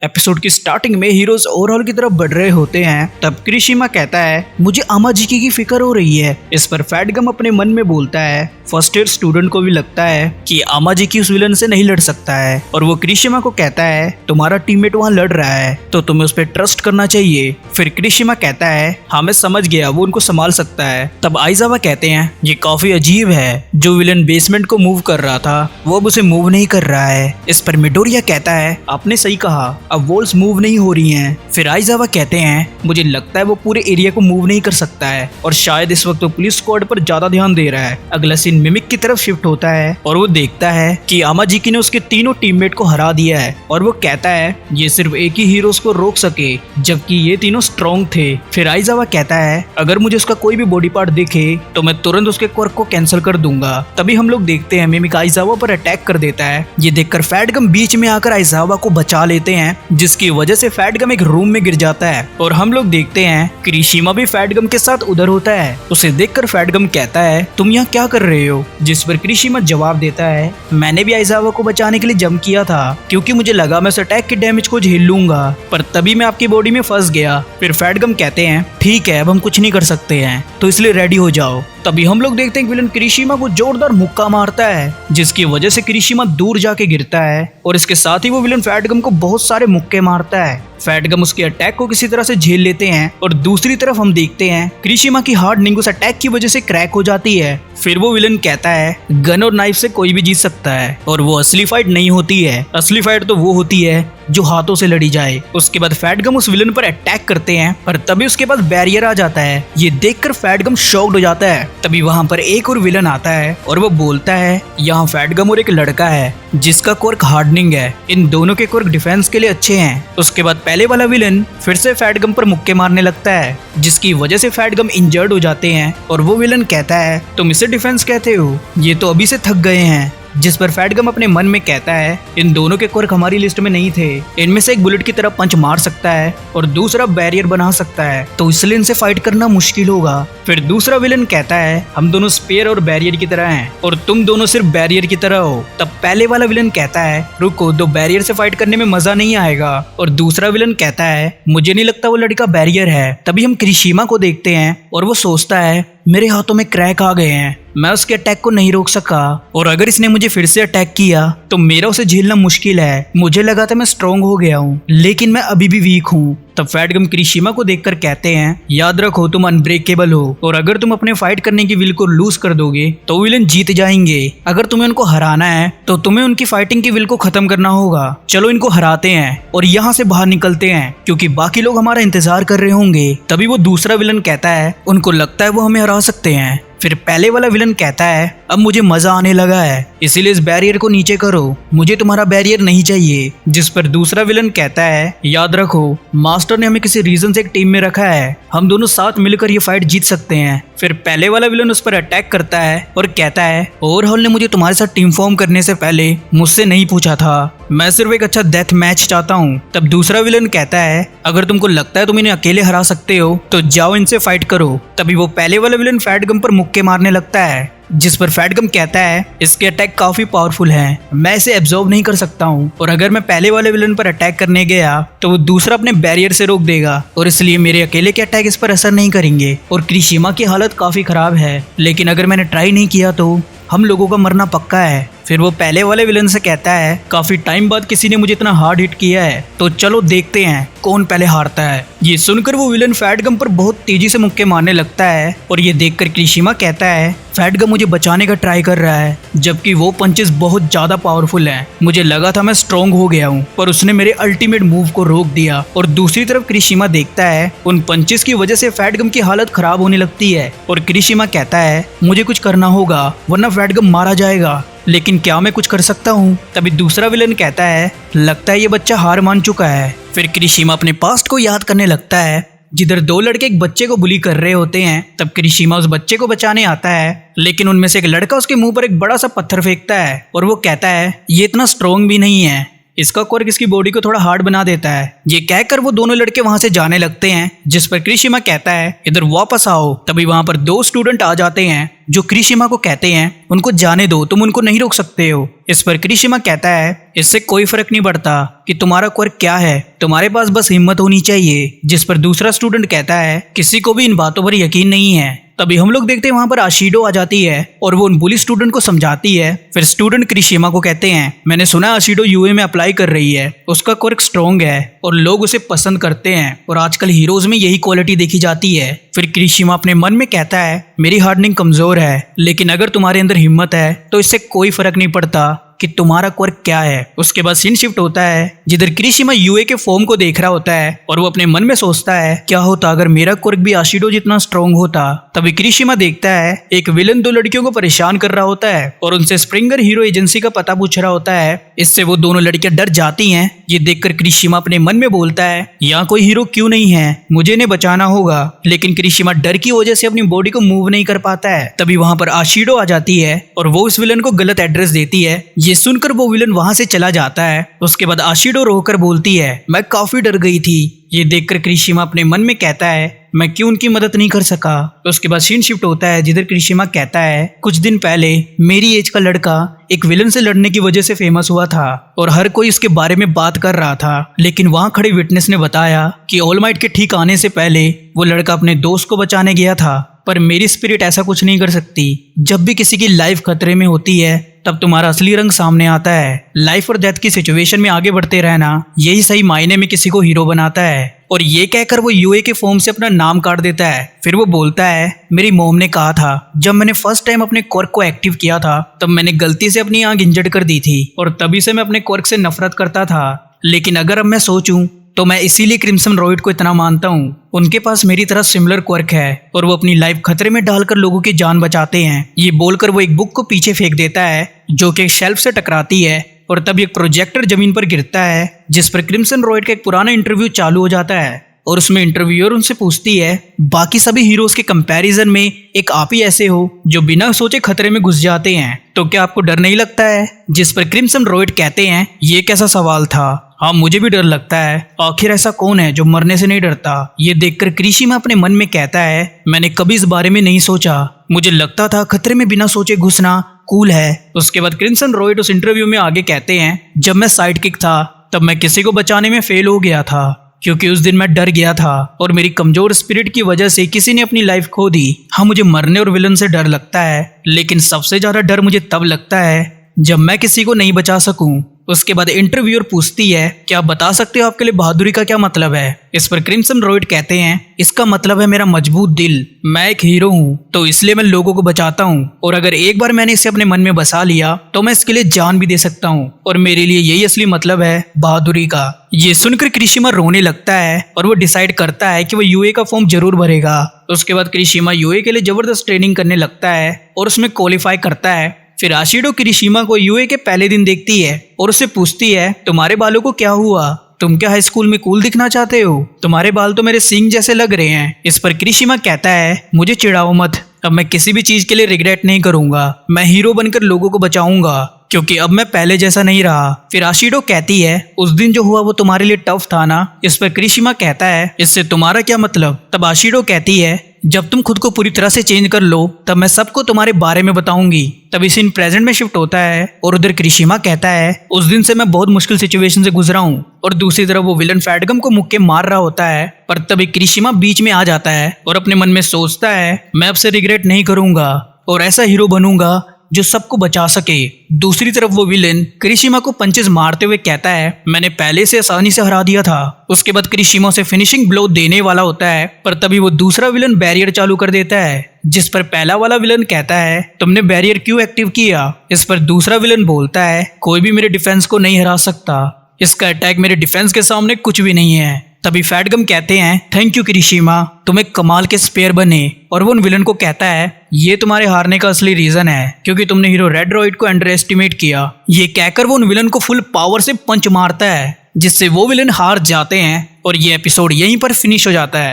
Episode की starting में heroes overall की तरफ बढ़ रहे होते हैं, तब क्रिशिमा कहता है मुझे अमाजिकी की फिक्र हो रही है। इस पर फैटगम अपने मन में बोलता है फर्स्ट ईयर स्टूडेंट को भी लगता है कि अमाजिकी उस विलन से नहीं लड़ सकता है, और वो क्रिशिमा को कहता है तुम्हारा टीममेट वहाँ लड़ रहा है तो तुम्हें उस पर ट्रस्ट करना चाहिए। फिर क्रिशिमा कहता है हाँ मैं समझ गया, वो उनको संभाल सकता है। तब आइजावा कहते हैं ये काफी अजीब है, जो विलन बेसमेंट को मूव कर रहा था वो अब उसे मूव नहीं कर रहा है। इस पर मिडोरिया कहता है आपने सही कहा, अब वॉल्स मूव नहीं हो रही हैं। फिर आइजावा कहते हैं मुझे लगता है वो पूरे एरिया को मूव नहीं कर सकता है, और शायद इस वक्त वो पुलिस स्क्वाड पर ज्यादा ध्यान दे रहा है। अगला सीन मिमिक की तरफ शिफ्ट होता है और वो देखता है कि अमाजिकी ने उसके तीनों टीममेट को हरा दिया है, और वो कहता है ये सिर्फ एक ही हीरोज को रोक सके, जबकि ये तीनों स्ट्रॉन्ग थे। फिर आइजावा कहता है अगर मुझे उसका कोई भी बॉडी पार्ट दिखे तो मैं तुरंत उसके क्वर्क को कैंसिल कर दूंगा। तभी हम लोग देखते हैं मिमिक आइजावा पर अटैक कर देता है। ये देखकर फैटगम बीच में आकर आइजावा को बचा लेते हैं, जिसकी वजह से फैटगम एक रूम में गिर जाता है। और हम लोग देखते हैं क्रिशिमा भी फैटगम के साथ उधर होता है। उसे देखकर फैटगम कहता है तुम यहाँ क्या कर रहे हो, जिस पर क्रिशिमा जवाब देता है मैंने भी आइजावा को बचाने के लिए जंप किया था, क्योंकि मुझे लगा मैं उस अटैक के डैमेज को झेल लूंगा, पर तभी मैं आपकी बॉडी में फंस गया। फिर फैटगम कहते हैं ठीक है अब हम कुछ नहीं कर सकते हैं, तो इसलिए रेडी हो जाओ। तभी हम लोग देखते हैं विलन क्रिशिमा को जोरदार मुक्का मारता है, जिसकी वजह से क्रिशिमा दूर जाके गिरता है, और इसके साथ ही वो विलन फैटगम को बहुत सारे मुक्के मारता है। फैटगम उसके अटैक को किसी तरह से झेल लेते हैं, और दूसरी तरफ हम देखते हैं क्रिशिमा की हार्ड निंग उस अटैक की वजह से क्रैक हो जाती है। फिर वो विलन कहता है गन और नाइफ से कोई भी जीत सकता है, और वो असली फाइट नहीं होती है, असली फाइट तो वो होती है जो हाथों से लड़ी जाए। उसके बाद फैटगम उस विलन पर अटैक करते हैं, पर तभी उसके पास बैरियर आ जाता है। ये देखकर फैटगम शॉक्ड हो जाता है। तभी वहां पर एक और विलन आता है और वो बोलता है यहाँ फैटगम और एक लड़का है जिसका क्वर्क हार्डनिंग है, इन दोनों के क्वर्क डिफेंस के लिए अच्छे हैं। उसके बाद पहले वाला विलन फिर से फैटगम पर मुक्के मारने लगता है, जिसकी वजह से फैटगम इंजर्ड हो जाते हैं, और वो विलन कहता है तुम इसे डिफेंस कहते हो, ये तो अभी से थक गए हैं। जिस पर फैटगम अपने मन में कहता है इन दोनों के क्वर्क हमारी लिस्ट में नहीं थे, इनमें से एक बुलेट की तरह पंच मार सकता है और दूसरा बैरियर बना सकता है, तो इसलिए इनसे फाइट करना मुश्किल होगा। फिर दूसरा विलन कहता है हम दोनों स्पेयर और बैरियर की तरह हैं, और तुम दोनों सिर्फ बैरियर की तरह हो। तब पहले वाला विलन कहता है रुको, दो बैरियर से फाइट करने में मजा नहीं आएगा, और दूसरा विलन कहता है मुझे नहीं लगता वो लड़का बैरियर है। तभी हम क्रिशिमा को देखते हैं और वो सोचता है मेरे हाथों में क्रैक आ गए हैं, मैं उसके अटैक को नहीं रोक सका, और अगर इसने मुझे फिर से अटैक किया तो मेरा उसे झेलना मुश्किल है। मुझे लगा था मैं स्ट्रॉन्ग हो गया हूँ, लेकिन मैं अभी भी वीक हूँ। तब फैटगम क्रिशिमा को देखकर कहते हैं याद रखो तुम अनब्रेकेबल हो, और अगर तुम अपने फाइट करने की विल को लूज कर दोगे तो विलन जीत जाएंगे। अगर तुम्हें उनको हराना है तो तुम्हें उनकी फाइटिंग की विल को खत्म करना होगा। चलो इनको हराते हैं और यहाँ से बाहर निकलते हैं, क्योंकि बाकी लोग हमारा इंतजार कर रहे होंगे। तभी वो दूसरा विलन कहता है उनको लगता है वो हमें हरा सकते हैं। फिर पहले वाला विलन कहता है अब मुझे मजा आने लगा है, इसीलिए इस बैरियर को नीचे करो, मुझे तुम्हारा बैरियर नहीं चाहिए। जिस पर दूसरा विलन कहता है याद रखो मास्टर ने हमें किसी रीजन से एक टीम में रखा है, हम दोनों साथ मिलकर ये फाइट जीत सकते हैं। फिर पहले वाला विलन उस पर अटैक करता है और कहता है ओवरहॉल ने मुझे तुम्हारे साथ टीम फॉर्म करने से पहले मुझसे नहीं पूछा था, मैं सिर्फ एक अच्छा डेथ मैच चाहता हूँ। तब दूसरा विलन कहता है अगर तुमको लगता है तुम इन्हें अकेले हरा सकते हो तो जाओ इनसे फाइट करो। तभी वो पहले वाला विलन फैटगम पर मुक्के मारने लगता है, जिस पर फैटगम कहता है इसके अटैक काफी पावरफुल हैं, मैं इसे एब्जॉर्ब नहीं कर सकता हूँ, और अगर मैं पहले वाले विलन पर अटैक करने गया तो वो दूसरा अपने बैरियर से रोक देगा, और इसलिए मेरे अकेले के अटैक इस पर असर नहीं करेंगे। और क्रिशिमा की हालत काफी खराब है, लेकिन अगर मैंने ट्राई नहीं किया तो हम लोगों का मरना पक्का है। फिर वो पहले वाले विलन से कहता है काफी टाइम बाद किसी ने मुझे इतना हार्ड हिट किया है, तो चलो देखते हैं कौन पहले हारता है। ये सुनकर वो विलन फैटगम पर बहुत तेजी से मुक्के मारने लगता है, और ये देखकर क्रिशिमा कहता है फैटगम मुझे बचाने का ट्राई कर रहा है, जबकि वो पंचेस बहुत ज्यादा पावरफुल हैं। मुझे लगा था मैं स्ट्रॉन्ग हो गया हूँ, पर उसने मेरे अल्टीमेट मूव को रोक दिया। और दूसरी तरफ क्रिशिमा देखता है उन पंचेस की वजह से फैटगम की हालत खराब होने लगती है, और क्रिशिमा कहता है मुझे कुछ करना होगा वरना फैटगम मारा जाएगा, लेकिन क्या मैं कुछ कर सकता हूँ? तभी दूसरा विलन कहता है लगता है ये बच्चा हार मान चुका है। फिर क्रिशिमा अपने पास्ट को याद करने लगता है, जिधर दो लड़के एक बच्चे को बुली कर रहे होते हैं। तब क्रिशिमा उस बच्चे को बचाने आता है, लेकिन उनमें से एक लड़का उसके मुंह पर एक बड़ा सा पत्थर फेंकता है, और वो कहता है ये इतना स्ट्रॉन्ग भी नहीं है, इसका क्वर्क इसकी बॉडी को थोड़ा हार्ड बना देता है। ये कहकर वो दोनों लड़के वहां से जाने लगते हैं, जिस पर क्रिशिमा कहता है इधर वापस आओ। तभी वहां पर दो स्टूडेंट आ जाते हैं जो क्रिशिमा को कहते हैं उनको जाने दो, तुम उनको नहीं रोक सकते हो। इस पर क्रिशिमा कहता है इससे कोई फर्क नहीं पड़ता कि तुम्हारा क्वर्क क्या है, तुम्हारे पास बस हिम्मत होनी चाहिए। जिस पर दूसरा स्टूडेंट कहता है किसी को भी इन बातों पर यकीन नहीं है। तभी हम लोग देखते हैं वहां पर आशिडो आ जाती है और वो उन बुली स्टूडेंट को समझाती है। फिर स्टूडेंट क्रिशिमा को कहते हैं मैंने सुना आशिडो यूए में अप्लाई कर रही है, उसका क्वर्क स्ट्रॉन्ग है और लोग उसे पसंद करते हैं और आजकल हीरोज में यही क्वालिटी देखी जाती है। फिर क्रिशिमा अपने मन में कहता है मेरी हार्डनिंग कमजोर है, लेकिन अगर तुम्हारे अंदर हिम्मत है तो इससे कोई फर्क नहीं पड़ता कि तुम्हारा क्वर्क क्या है। उसके बाद सीन शिफ्ट होता है जिधर क्रिशिमा यूए के फॉर्म को देख रहा होता है और वो अपने मन में सोचता है क्या होता अगर मेरा क्वर्क भी आशिडो जितना स्ट्रॉन्ग होता। तभी क्रिशिमा देखता है एक विलन दो लड़कियों को परेशान कर रहा होता है और उनसे स्प्रिंगर हीरो एजेंसी का पता पूछ रहा होता है। इससे वो दोनों लड़कियां डर जाती हैं। ये देखकर क्रिशिमा अपने मन में बोलता है यहाँ कोई हीरो क्यों नहीं है, मुझे इन्हें बचाना होगा। लेकिन क्रिशिमा डर की वजह से अपनी बॉडी को मूव नहीं कर पाता है। तभी वहां पर आशिडो आ जाती है और वो उस विलन को गलत एड्रेस देती है। ये सुनकर वो विलन वहां से चला जाता है। उसके बाद आशिडो रोकर बोलती है मैं काफी डर गई थी। ये देखकर क्रिशिमा अपने मन में कहता है मैं क्यों उनकी मदद नहीं कर सका। उसके बाद सीन शिफ्ट होता है जिधर क्रिशिमा कहता है कुछ दिन पहले मेरी एज का लड़का एक विलन से लड़ने की वजह से फेमस हुआ था और हर कोई इसके बारे में बात कर रहा था, लेकिन वहां खड़े विटनेस ने बताया कि ऑलमाइट के ठीक आने से पहले वो लड़का अपने दोस्त को बचाने गया था। पर मेरी स्पिरिट ऐसा कुछ नहीं कर सकती। जब भी किसी की लाइफ खतरे में होती है तब तुम्हारा असली रंग सामने आता है। लाइफ और डेथ की सिचुएशन में आगे बढ़ते रहना यही सही मायने में किसी को हीरो बनाता है। और ये कहकर वो यूए के फॉर्म से अपना नाम काट देता है। फिर वो बोलता है मेरी मॉम ने कहा था जब मैंने फर्स्ट टाइम अपने क्वर्क को एक्टिव किया था तब मैंने गलती से अपनी आंख इंजर्ड कर दी थी और तभी से मैं अपने क्वर्क से नफरत करता था। लेकिन अगर अब मैं सोचूं तो मैं इसीलिए क्रिम्सन रॉयड को इतना मानता हूँ। उनके पास मेरी तरह सिमिलर क्वर्क है और वो अपनी लाइफ खतरे में डालकर लोगों की जान बचाते हैं। ये बोलकर वो एक बुक को पीछे फेंक देता है जो कि एक शेल्फ से टकराती है और तब एक प्रोजेक्टर जमीन पर गिरता है जिस पर क्रिम्सन रॉयड का एक पुराना इंटरव्यू चालू हो जाता है। और उसमें इंटरव्यूअर उनसे पूछती है बाकी सभी हीरोज के कंपैरिजन में एक आप ही ऐसे हो जो बिना सोचे खतरे में घुस जाते हैं, तो क्या आपको डर नहीं लगता है। जिस पर क्रिम्सन रॉयड कहते हैं ये कैसा सवाल था, हाँ मुझे भी डर लगता है, आखिर ऐसा कौन है जो मरने से नहीं डरता। ये देखकर क्रिशिमा अपने मन में कहता है मैंने कभी इस बारे में नहीं सोचा, मुझे लगता था खतरे में बिना सोचे घुसना कूल है। उसके बाद क्रिम्सन रॉयड उस इंटरव्यू में आगे कहते हैं जब मैं साइड किक था तब मैं किसी को बचाने में फेल हो गया था क्योंकि उस दिन मैं डर गया था और मेरी कमजोर स्पिरिट की वजह से किसी ने अपनी लाइफ खो दी। हाँ मुझे मरने और विलन से डर लगता है, लेकिन सबसे ज्यादा डर मुझे तब लगता है जब मैं किसी को नहीं बचा सकूं। उसके बाद इंटरव्यूअर पूछती है क्या आप बता सकते हो आपके लिए बहादुरी का क्या मतलब है। इस पर क्रिम्सन रॉयड कहते हैं इसका मतलब है मेरा मजबूत दिल, मैं एक हीरो हूँ तो इसलिए मैं लोगों को बचाता हूँ और अगर एक बार मैंने इसे अपने मन में बसा लिया तो मैं इसके लिए जान भी दे सकता हूँ और मेरे लिए यही असली मतलब है बहादुरी का। ये सुनकर क्रिशिमा रोने लगता है और वो डिसाइड करता है कि वो यूए का फॉर्म जरूर भरेगा। उसके बाद क्रिशिमा यूए के लिए जबरदस्त ट्रेनिंग करने लगता है और उसमें क्वालिफाई करता है। फिर आशिडो क्रिशिमा को यूए के पहले दिन देखती है और उससे पूछती है तुम्हारे बालों को क्या हुआ, तुम क्या हाई स्कूल में कूल दिखना चाहते हो, तुम्हारे बाल तो मेरे सींग जैसे लग रहे हैं। इस पर क्रिशिमा कहता है मुझे चिढ़ाओ मत, अब मैं किसी भी चीज के लिए रिग्रेट नहीं करूंगा, मैं हीरो बनकर लोगों को बचाऊंगा क्योंकि अब मैं पहले जैसा नहीं रहा। फिर आशिडो कहती है उस दिन जो हुआ वो तुम्हारे लिए टफ था ना। इस पर क्रिशिमा कहता है इससे तुम्हारा क्या मतलब। तब आशिडो कहती है जब तुम खुद को पूरी तरह से चेंज कर लो तब मैं सबको तुम्हारे बारे में बताऊंगी। तभी सीन प्रेजेंट में शिफ्ट होता है और उधर क्रिशिमा कहता है उस दिन से मैं बहुत मुश्किल सिचुएशन से गुजरा हूँ और दूसरी तरफ वो विलन फैडगम को मुक्के मार रहा होता है। पर तभी क्रिशिमा बीच में आ जाता है और अपने मन में सोचता है मैं अब से रिग्रेट नहीं करूंगा और ऐसा हीरो बनूंगा जो सबको बचा सके। दूसरी तरफ वो विलेन क्रिशिमा को पंचेस मारते हुए कहता है मैंने पहले से आसानी से हरा दिया था। उसके बाद क्रिशिमा से फिनिशिंग ब्लो देने वाला होता है पर तभी वो दूसरा विलन बैरियर चालू कर देता है जिस पर पहला वाला विलन कहता है तुमने बैरियर क्यों एक्टिव किया। इस पर दूसरा विलन बोलता है कोई भी मेरे डिफेंस को नहीं हरा सकता, इसका अटैक मेरे डिफेंस के सामने कुछ भी नहीं है। तभी फैडगम कहते हैं थैंक यू क्रिशिमा, तुम एक कमाल के स्पेयर बने। और वो उन विलन को कहता है ये तुम्हारे हारने का असली रीजन है क्योंकि तुमने हीरो रेड रॉयड को अंडर एस्टिमेट किया। ये कहकर वो उन विलन को फुल पावर से पंच मारता है जिससे वो विलन हार जाते हैं और ये एपिसोड यहीं पर फिनिश हो जाता है।